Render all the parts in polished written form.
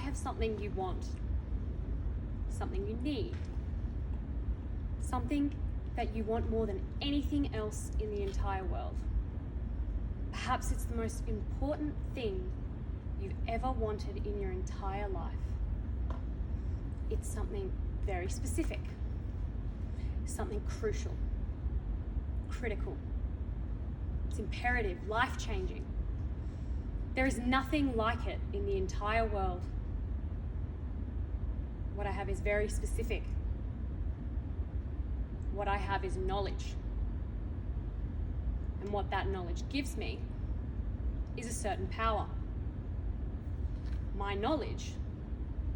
have something you want, something you need, something that you want more than anything else in the entire world. Perhaps it's the most important thing you've ever wanted in your entire life. It's something very specific, something crucial, critical. It's imperative, life-changing. There is nothing like it in the entire world. What I have is very specific. What I have is knowledge. And what that knowledge gives me is a certain power. My knowledge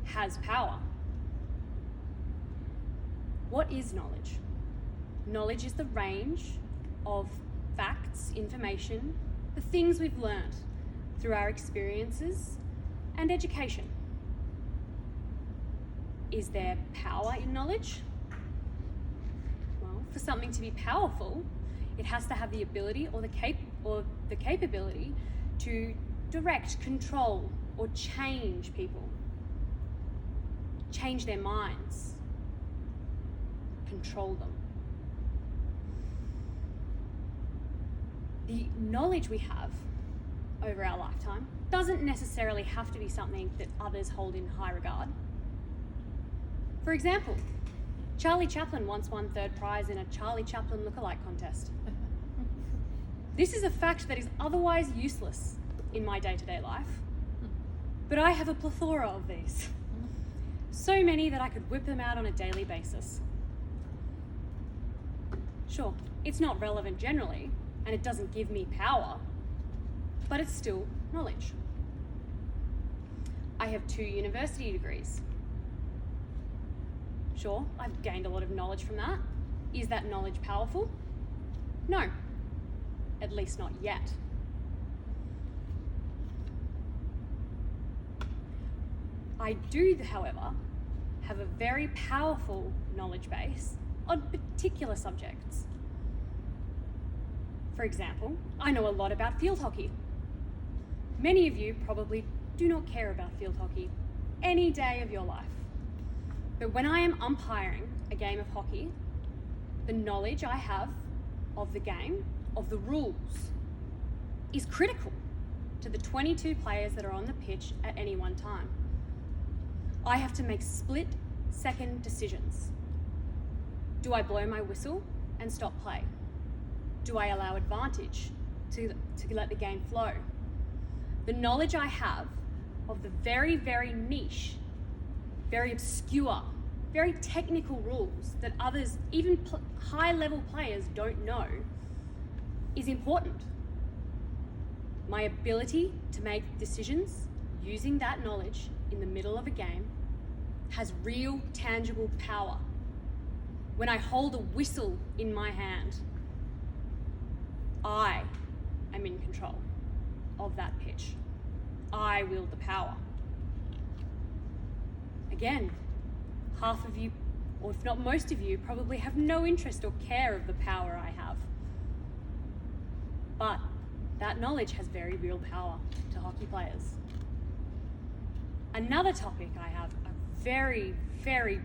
has power. What is knowledge? Knowledge is the range of facts, information, the things we've learned through our experiences and education. Is there power in knowledge? Well, for something to be powerful, it has to have the ability or the capability to direct, control, or change people. Change their minds. Control them. The knowledge we have over our lifetime doesn't necessarily have to be something that others hold in high regard. For example, Charlie Chaplin once won third prize in a Charlie Chaplin lookalike contest. This is a fact that is otherwise useless in my day-to-day life, but I have a plethora of these. So many that I could whip them out on a daily basis. Sure, it's not relevant generally, and it doesn't give me power, but it's still knowledge. I have 2 university degrees. Sure, I've gained a lot of knowledge from that. Is that knowledge powerful? No, at least not yet. I do, however, have a very powerful knowledge base on particular subjects. For example, I know a lot about field hockey. Many of you probably do not care about field hockey any day of your life. But when I am umpiring a game of hockey, the knowledge I have of the game, of the rules, is critical to the 22 players that are on the pitch at any one time. I have to make split-second decisions. Do I blow my whistle and stop play? Do I allow advantage to let the game flow? The knowledge I have of the very, very niche, very obscure, very technical rules that others, even high-level players, don't know, is important. My ability to make decisions using that knowledge in the middle of a game has real, tangible power. When I hold a whistle in my hand, I am in control of that pitch. I wield the power. Again, half of you, or if not most of you, probably have no interest or care of the power I have. But that knowledge has very real power to hockey players. Another topic I have a very, very,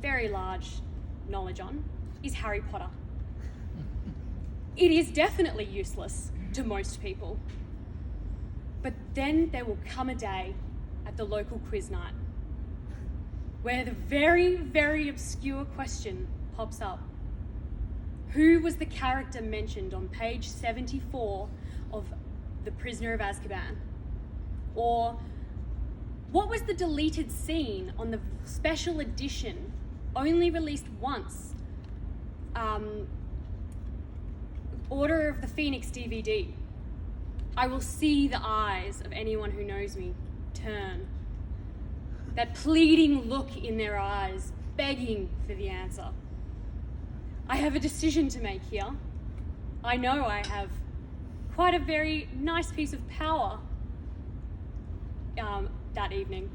very large knowledge on is Harry Potter. It is definitely useless to most people. But then there will come a day at the local quiz night where the very, very obscure question pops up. Who was the character mentioned on page 74 of The Prisoner of Azkaban? Or what was the deleted scene on the special edition, only released once, Order of the Phoenix DVD? I will see the eyes of anyone who knows me turn. That pleading look in their eyes, begging for the answer. I have a decision to make here. I know I have quite a very nice piece of power that evening.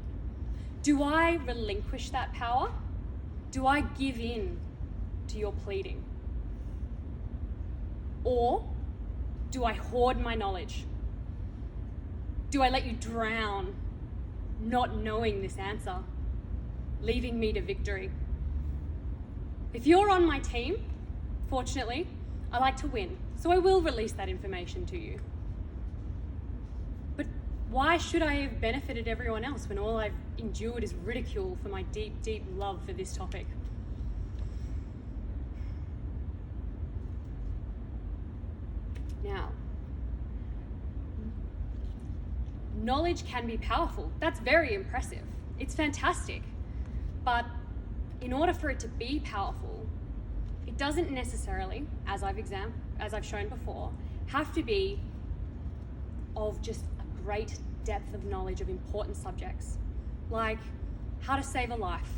Do I relinquish that power? Do I give in to your pleading? Or do I hoard my knowledge? Do I let you drown not knowing this answer, leaving me to victory. If you're on my team, fortunately, I like to win, so I will release that information to you. But why should I have benefited everyone else when all I've endured is ridicule for my deep, deep love for this topic? Now, knowledge can be powerful. That's very impressive. It's fantastic. But in order for it to be powerful, it doesn't necessarily, as I've shown before, have to be of just a great depth of knowledge of important subjects, like how to save a life,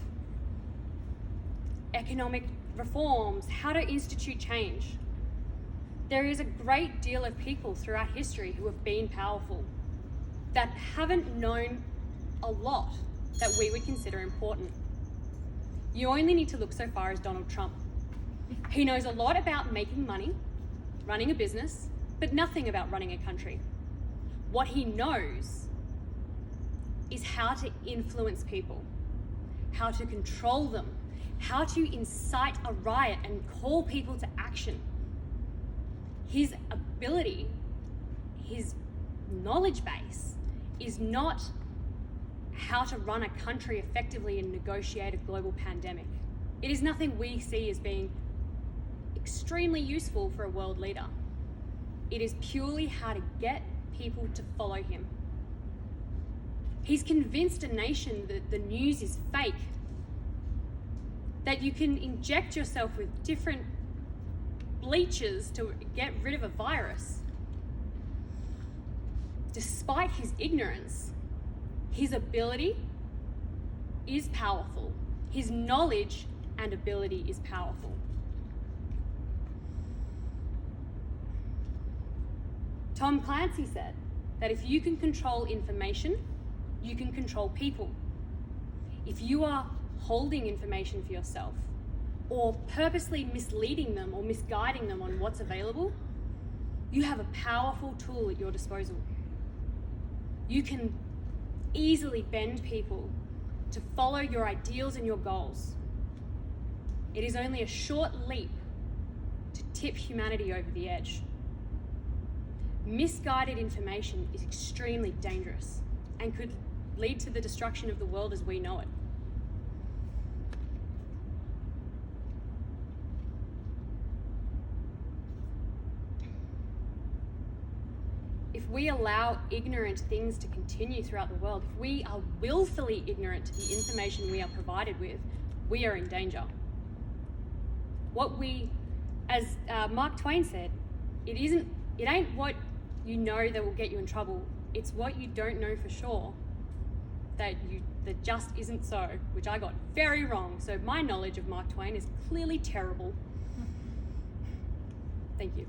economic reforms, how to institute change. There is a great deal of people throughout history who have been powerful that haven't known a lot that we would consider important. You only need to look so far as Donald Trump. He knows a lot about making money, running a business, but nothing about running a country. What he knows is how to influence people, how to control them, how to incite a riot and call people to action. His ability, his knowledge base is not how to run a country effectively and negotiate a global pandemic. It is nothing we see as being extremely useful for a world leader. It is purely how to get people to follow him. He's convinced a nation that the news is fake, that you can inject yourself with different bleachers to get rid of a virus. Despite his ignorance, his ability is powerful. His knowledge and ability is powerful. Tom Clancy said that if you can control information, you can control people. If you are holding information for yourself or purposely misleading them or misguiding them on what's available, you have a powerful tool at your disposal. You can easily bend people to follow your ideals and your goals. It is only a short leap to tip humanity over the edge. Misguided information is extremely dangerous and could lead to the destruction of the world as we know it. If we allow ignorant things to continue throughout the world, if we are willfully ignorant to the information we are provided with, we are in danger. As Mark Twain said, it ain't what you know that will get you in trouble. It's what you don't know for sure that just isn't so, which I got very wrong. So my knowledge of Mark Twain is clearly terrible. Thank you.